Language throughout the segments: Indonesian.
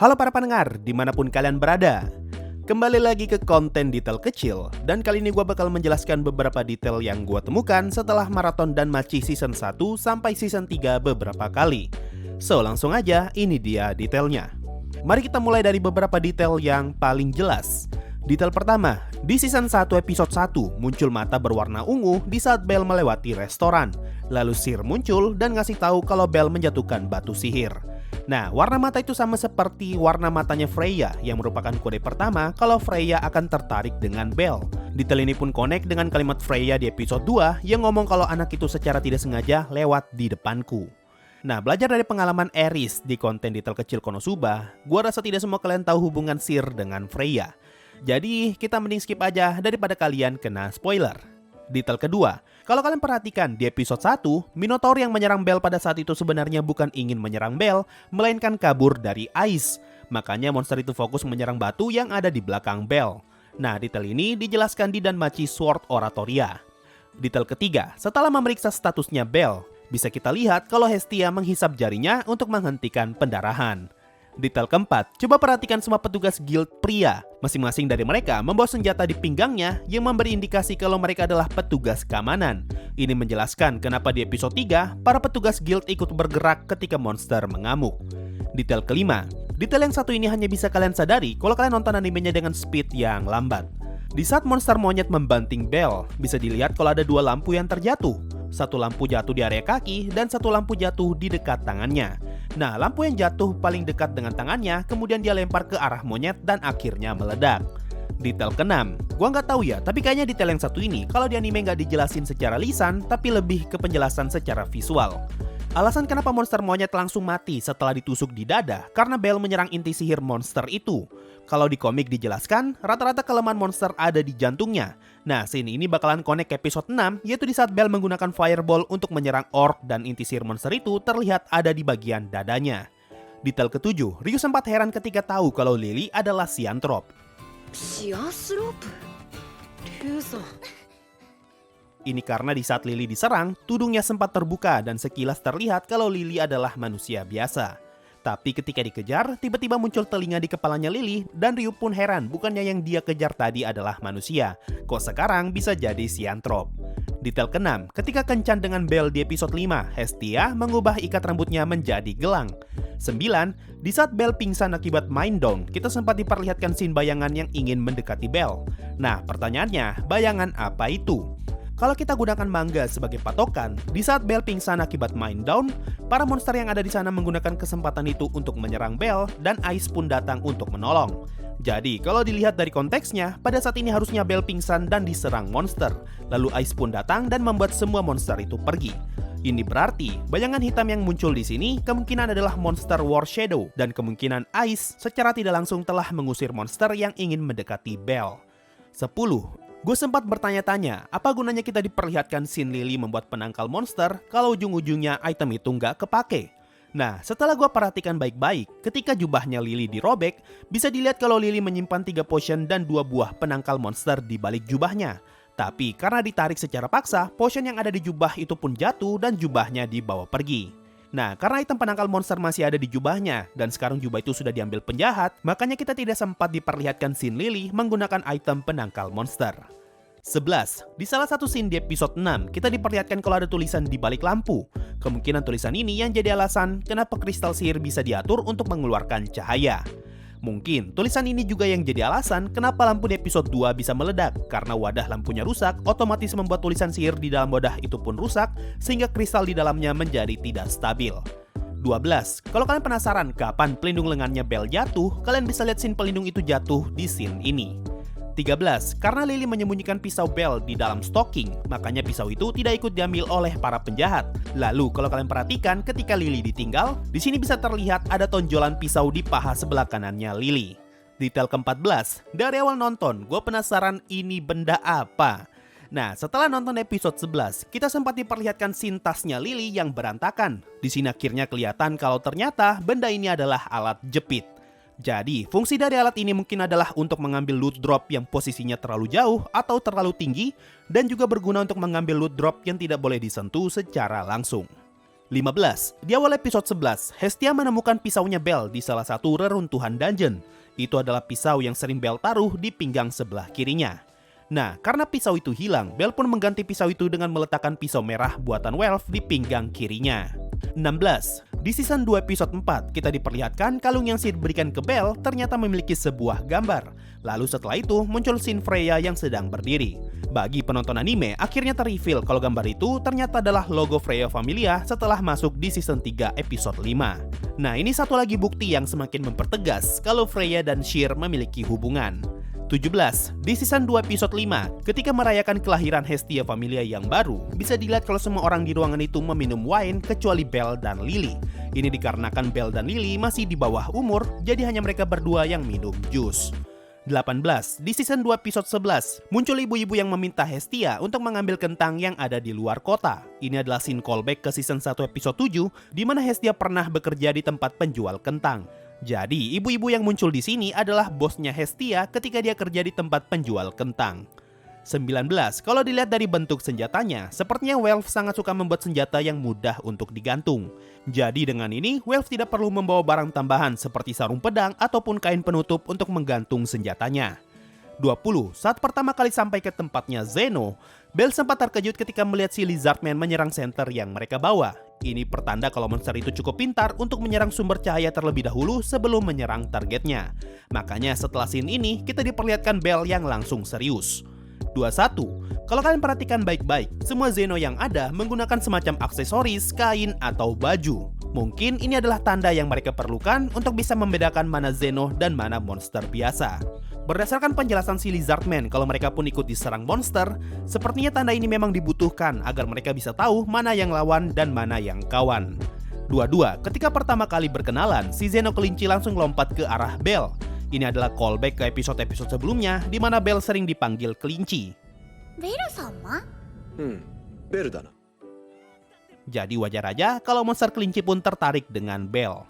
Halo para pendengar, dimanapun kalian berada. Kembali lagi ke konten detail kecil. Dan kali ini gue bakal menjelaskan beberapa detail yang gue temukan setelah maraton Danmachi season 1 sampai season 3 beberapa kali. So langsung aja, ini dia detailnya. Mari kita mulai dari beberapa detail yang paling jelas. Detail pertama, di season 1 episode 1 muncul mata berwarna ungu di saat Belle melewati restoran. Lalu Sir muncul dan ngasih tahu kalau Belle menjatuhkan batu sihir. Nah, warna mata itu sama seperti warna matanya Freya yang merupakan kode pertama kalau Freya akan tertarik dengan Belle. Detail ini pun connect dengan kalimat Freya di episode 2 yang ngomong kalau anak itu secara tidak sengaja lewat di depanku. Nah, belajar dari pengalaman Eris di konten detail kecil Konosuba, gua rasa tidak semua kalian tahu hubungan Sir dengan Freya. Jadi, kita mending skip aja daripada kalian kena spoiler. Detail kedua, kalau kalian perhatikan di episode 1, Minotaur yang menyerang Belle pada saat itu sebenarnya bukan ingin menyerang Belle, melainkan kabur dari Ice. Makanya monster itu fokus menyerang batu yang ada di belakang Belle. Nah, detail ini dijelaskan di Danmachi Sword Oratoria. Detail ketiga, setelah memeriksa statusnya Belle, bisa kita lihat kalau Hestia menghisap jarinya untuk menghentikan pendarahan. Detail keempat, coba perhatikan semua petugas guild pria. Masing-masing dari mereka membawa senjata di pinggangnya yang memberi indikasi kalau mereka adalah petugas keamanan. Ini menjelaskan kenapa di episode 3, para petugas guild ikut bergerak ketika monster mengamuk. Detail kelima, detail yang satu ini hanya bisa kalian sadari kalau kalian nonton animenya dengan speed yang lambat. Di saat monster monyet membanting Belle, bisa dilihat kalau ada dua lampu yang terjatuh. Satu lampu jatuh di area kaki dan satu lampu jatuh di dekat tangannya. Nah, lampu yang jatuh paling dekat dengan tangannya kemudian dia lempar ke arah monyet dan akhirnya meledak. Detail keenam, gua nggak tahu ya, tapi kayaknya detail yang satu ini kalau di anime nggak dijelasin secara lisan, tapi lebih ke penjelasan secara visual. Alasan kenapa monster monyet langsung mati setelah ditusuk di dada karena Belle menyerang inti sihir monster itu. Kalau di komik dijelaskan, rata-rata kelemahan monster ada di jantungnya. Nah, scene ini bakalan connect ke episode 6, yaitu di saat Belle menggunakan fireball untuk menyerang orc dan inti sihir monster itu terlihat ada di bagian dadanya. Detail ketujuh, Ryu sempat heran ketika tahu kalau Lily adalah Siantrop. Ini karena di saat Lily diserang, tudungnya sempat terbuka dan sekilas terlihat kalau Lily adalah manusia biasa. Tapi ketika dikejar, tiba-tiba muncul telinga di kepalanya Lily dan Ryu pun heran bukannya yang dia kejar tadi adalah manusia. Kok sekarang bisa jadi Siantrop? Detail keenam, ketika kencan dengan Belle di episode 5, Hestia mengubah ikat rambutnya menjadi gelang. 9. Di saat Belle pingsan akibat mind down, kita sempat diperlihatkan scene bayangan yang ingin mendekati Belle. Nah, pertanyaannya, bayangan apa itu? Kalau kita gunakan manga sebagai patokan, di saat Belle pingsan akibat mind down, para monster yang ada di sana menggunakan kesempatan itu untuk menyerang Belle dan Ice pun datang untuk menolong. Jadi, kalau dilihat dari konteksnya, pada saat ini harusnya Belle pingsan dan diserang monster. Lalu Ice pun datang dan membuat semua monster itu pergi. Ini berarti, bayangan hitam yang muncul di sini kemungkinan adalah monster War Shadow dan kemungkinan Ice secara tidak langsung telah mengusir monster yang ingin mendekati Belle. 10. Gue sempat bertanya-tanya, apa gunanya kita diperlihatkan scene Lily membuat penangkal monster kalau ujung-ujungnya item itu nggak kepake? Nah, setelah gue perhatikan baik-baik, ketika jubahnya Lily dirobek, bisa dilihat kalau Lily menyimpan 3 potion dan 2 buah penangkal monster di balik jubahnya. Tapi karena ditarik secara paksa, potion yang ada di jubah itu pun jatuh dan jubahnya dibawa pergi. Nah, karena item penangkal monster masih ada di jubahnya, dan sekarang jubah itu sudah diambil penjahat, makanya kita tidak sempat diperlihatkan scene Lily menggunakan item penangkal monster. 11. Di salah satu scene di episode 6, kita diperlihatkan kalau ada tulisan di balik lampu. Kemungkinan tulisan ini yang jadi alasan kenapa kristal sihir bisa diatur untuk mengeluarkan cahaya. Mungkin tulisan ini juga yang jadi alasan kenapa lampu di episode 2 bisa meledak, karena wadah lampunya rusak, otomatis membuat tulisan sihir di dalam wadah itu pun rusak, sehingga kristal di dalamnya menjadi tidak stabil. 12. Kalau kalian penasaran kapan pelindung lengannya Belle jatuh, kalian bisa lihat scene pelindung itu jatuh di scene ini. 13. Karena Lily menyembunyikan pisau Belle di dalam stocking, makanya pisau itu tidak ikut diambil oleh para penjahat. Lalu kalau kalian perhatikan ketika Lily ditinggal, di sini bisa terlihat ada tonjolan pisau di paha sebelah kanannya Lily. Detail ke-14, dari awal nonton, gue penasaran ini benda apa. Nah, setelah nonton episode 11, kita sempat diperlihatkan scene tasnya Lily yang berantakan. Di sini akhirnya kelihatan kalau ternyata benda ini adalah alat jepit. Jadi, fungsi dari alat ini mungkin adalah untuk mengambil loot drop yang posisinya terlalu jauh atau terlalu tinggi, dan juga berguna untuk mengambil loot drop yang tidak boleh disentuh secara langsung. 15. Di awal episode 11, Hestia menemukan pisaunya Belle di salah satu reruntuhan dungeon. Itu adalah pisau yang sering Belle taruh di pinggang sebelah kirinya. Nah, karena pisau itu hilang, Belle pun mengganti pisau itu dengan meletakkan pisau merah buatan Welf di pinggang kirinya. 16. Di season 2 episode 4, kita diperlihatkan kalung yang Sid berikan ke Belle ternyata memiliki sebuah gambar. Lalu setelah itu muncul scene Freya yang sedang berdiri. Bagi penonton anime, akhirnya ter-reveal kalau gambar itu ternyata adalah logo Freya Familia setelah masuk di season 3 episode 5. Nah, ini satu lagi bukti yang semakin mempertegas kalau Freya dan Sheer memiliki hubungan. 17. Di season 2 episode 5, ketika merayakan kelahiran Hestia Familia yang baru, bisa dilihat kalau semua orang di ruangan itu meminum wine kecuali Belle dan Lily. Ini dikarenakan Belle dan Lily masih di bawah umur, jadi hanya mereka berdua yang minum jus. 18. Di season 2 episode 11, muncul ibu-ibu yang meminta Hestia untuk mengambil kentang yang ada di luar kota. Ini adalah scene callback ke season 1 episode 7, di mana Hestia pernah bekerja di tempat penjual kentang. Jadi, ibu-ibu yang muncul di sini adalah bosnya Hestia ketika dia kerja di tempat penjual kentang. 19. Kalau dilihat dari bentuk senjatanya, sepertinya Welf sangat suka membuat senjata yang mudah untuk digantung. Jadi dengan ini, Welf tidak perlu membawa barang tambahan seperti sarung pedang ataupun kain penutup untuk menggantung senjatanya. 20. Saat pertama kali sampai ke tempatnya Zeno, Belle sempat terkejut ketika melihat si Lizardman menyerang center yang mereka bawa. Ini pertanda kalau monster itu cukup pintar untuk menyerang sumber cahaya terlebih dahulu sebelum menyerang targetnya. Makanya setelah scene ini, kita diperlihatkan Belle yang langsung serius. 21. Kalau kalian perhatikan baik-baik, semua Zeno yang ada menggunakan semacam aksesoris, kain, atau baju. Mungkin ini adalah tanda yang mereka perlukan untuk bisa membedakan mana Zeno dan mana monster biasa. Berdasarkan penjelasan si Lizardman kalau mereka pun ikut diserang monster, sepertinya tanda ini memang dibutuhkan agar mereka bisa tahu mana yang lawan dan mana yang kawan. 22. Ketika pertama kali berkenalan, si Zeno kelinci langsung lompat ke arah Belle. Ini adalah callback ke episode-episode sebelumnya di mana Belle sering dipanggil kelinci. Belle-sama? Belleだな. Jadi wajar aja kalau monster kelinci pun tertarik dengan Belle.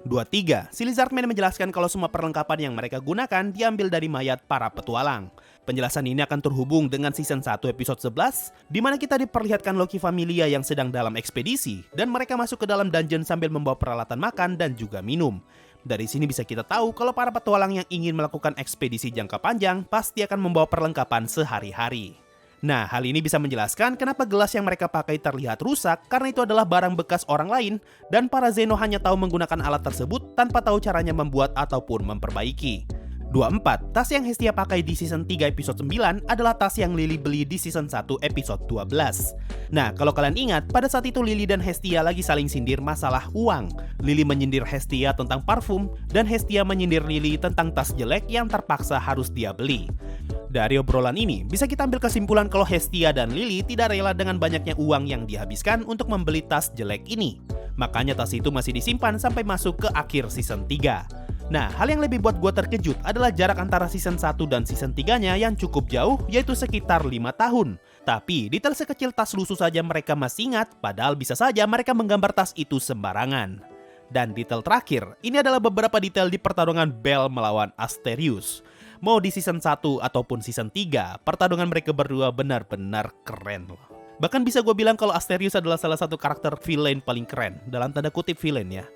23. Si Lizardman menjelaskan kalau semua perlengkapan yang mereka gunakan diambil dari mayat para petualang. Penjelasan ini akan terhubung dengan season 1 episode 11, di mana kita diperlihatkan Loki Familia yang sedang dalam ekspedisi, dan mereka masuk ke dalam dungeon sambil membawa peralatan makan dan juga minum. Dari sini bisa kita tahu kalau para petualang yang ingin melakukan ekspedisi jangka panjang pasti akan membawa perlengkapan sehari-hari. Nah, hal ini bisa menjelaskan kenapa gelas yang mereka pakai terlihat rusak karena itu adalah barang bekas orang lain dan para Zeno hanya tahu menggunakan alat tersebut tanpa tahu caranya membuat ataupun memperbaiki. 24. Tas yang Hestia pakai di season 3 episode 9 adalah tas yang Lily beli di season 1 episode 12. Nah, kalau kalian ingat, pada saat itu Lily dan Hestia lagi saling sindir masalah uang. Lily menyindir Hestia tentang parfum, dan Hestia menyindir Lily tentang tas jelek yang terpaksa harus dia beli. Dari obrolan ini, bisa kita ambil kesimpulan kalau Hestia dan Lily tidak rela dengan banyaknya uang yang dihabiskan untuk membeli tas jelek ini. Makanya tas itu masih disimpan sampai masuk ke akhir season 3. Nah, hal yang lebih buat gue terkejut adalah jarak antara season 1 dan season 3-nya yang cukup jauh, yaitu sekitar 5 tahun. Tapi, detail sekecil tas lusuh saja mereka masih ingat, padahal bisa saja mereka menggambar tas itu sembarangan. Dan detail terakhir, ini adalah beberapa detail di pertarungan Belle melawan Asterius. Mau di season 1 ataupun season 3, pertarungan mereka berdua benar-benar keren loh. Bahkan bisa gue bilang kalau Asterius adalah salah satu karakter villain paling keren, dalam tanda kutip villain ya.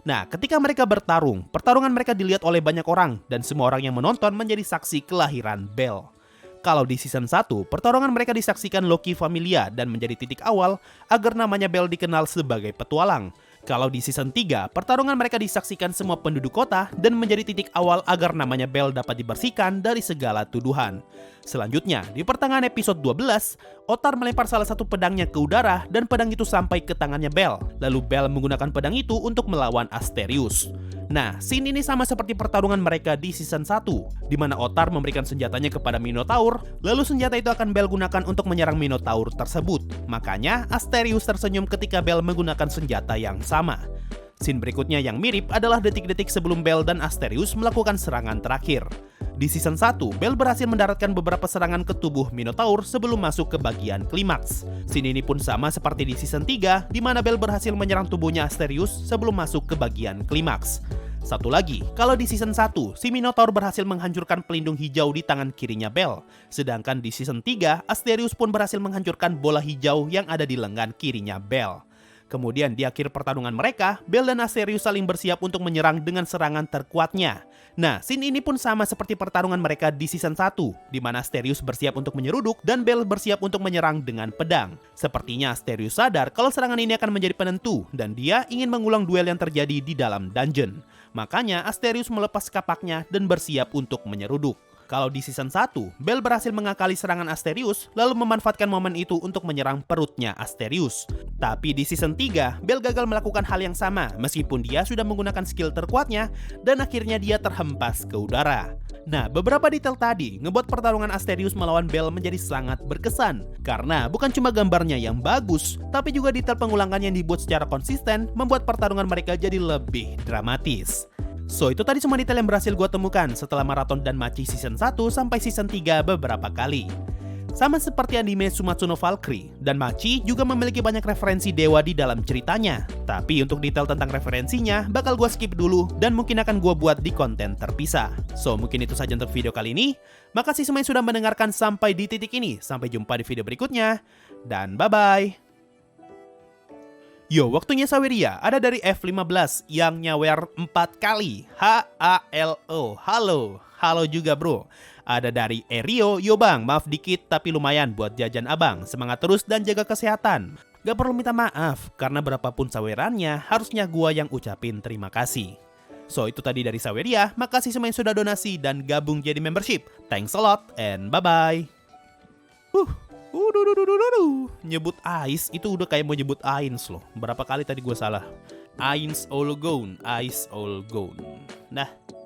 Nah, ketika mereka bertarung, pertarungan mereka dilihat oleh banyak orang dan semua orang yang menonton menjadi saksi kelahiran Belle. Kalau di season 1, pertarungan mereka disaksikan Loki Familia dan menjadi titik awal agar namanya Belle dikenal sebagai petualang. Kalau di season 3, pertarungan mereka disaksikan semua penduduk kota dan menjadi titik awal agar namanya Belle dapat dibersihkan dari segala tuduhan. Selanjutnya, di pertengahan episode 12, Otar melempar salah satu pedangnya ke udara dan pedang itu sampai ke tangannya Belle. Lalu Belle menggunakan pedang itu untuk melawan Asterius. Nah, scene ini sama seperti pertarungan mereka di season 1, di mana Otar memberikan senjatanya kepada Minotaur, lalu senjata itu akan Belle gunakan untuk menyerang Minotaur tersebut. Makanya, Asterius tersenyum ketika Belle menggunakan senjata yang sama. Scene berikutnya yang mirip adalah detik-detik sebelum Belle dan Asterius melakukan serangan terakhir. Di season 1, Belle berhasil mendaratkan beberapa serangan ke tubuh Minotaur sebelum masuk ke bagian klimaks. Scene ini pun sama seperti di season 3, di mana Belle berhasil menyerang tubuhnya Asterius sebelum masuk ke bagian klimaks. Satu lagi, kalau di season 1, si Minotaur berhasil menghancurkan pelindung hijau di tangan kirinya Belle. Sedangkan di season 3, Asterius pun berhasil menghancurkan bola hijau yang ada di lengan kirinya Belle. Kemudian di akhir pertarungan mereka, Bell dan Asterius saling bersiap untuk menyerang dengan serangan terkuatnya. Nah, scene ini pun sama seperti pertarungan mereka di season 1, di mana Asterius bersiap untuk menyeruduk dan Bell bersiap untuk menyerang dengan pedang. Sepertinya Asterius sadar kalau serangan ini akan menjadi penentu dan dia ingin mengulang duel yang terjadi di dalam dungeon. Makanya Asterius melepas kapaknya dan bersiap untuk menyeruduk. Kalau di season 1, Bell berhasil mengakali serangan Asterius lalu memanfaatkan momen itu untuk menyerang perutnya Asterius. Tapi di season 3, Bell gagal melakukan hal yang sama meskipun dia sudah menggunakan skill terkuatnya dan akhirnya dia terhempas ke udara. Nah, beberapa detail tadi ngebuat pertarungan Asterius melawan Bell menjadi sangat berkesan. Karena bukan cuma gambarnya yang bagus, tapi juga detail pengulangan yang dibuat secara konsisten membuat pertarungan mereka jadi lebih dramatis. So, itu tadi semua detail yang berhasil gue temukan setelah maraton Danmachi season 1 sampai season 3 beberapa kali. Sama seperti anime Sumatsu no Valkyrie, Danmachi juga memiliki banyak referensi dewa di dalam ceritanya. Tapi untuk detail tentang referensinya, bakal gue skip dulu dan mungkin akan gue buat di konten terpisah. So, mungkin itu saja untuk video kali ini. Makasih semua yang sudah mendengarkan sampai di titik ini. Sampai jumpa di video berikutnya, dan bye-bye! Yo, waktunya Saweria, ada dari F15 yang nyawer 4 kali. H-A-L-O, halo, halo juga bro. Ada dari Erio, yo bang, maaf dikit tapi lumayan buat jajan abang. Semangat terus dan jaga kesehatan. Gak perlu minta maaf, karena berapapun sawerannya, harusnya gua yang ucapin terima kasih. So, itu tadi dari Saweria, makasih semua yang sudah donasi dan gabung jadi membership. Thanks a lot, and bye-bye. Nyebut Ais itu udah kayak mau nyebut Ains loh. Berapa kali tadi gue salah. Ains all gone, Ais all gone. Nah.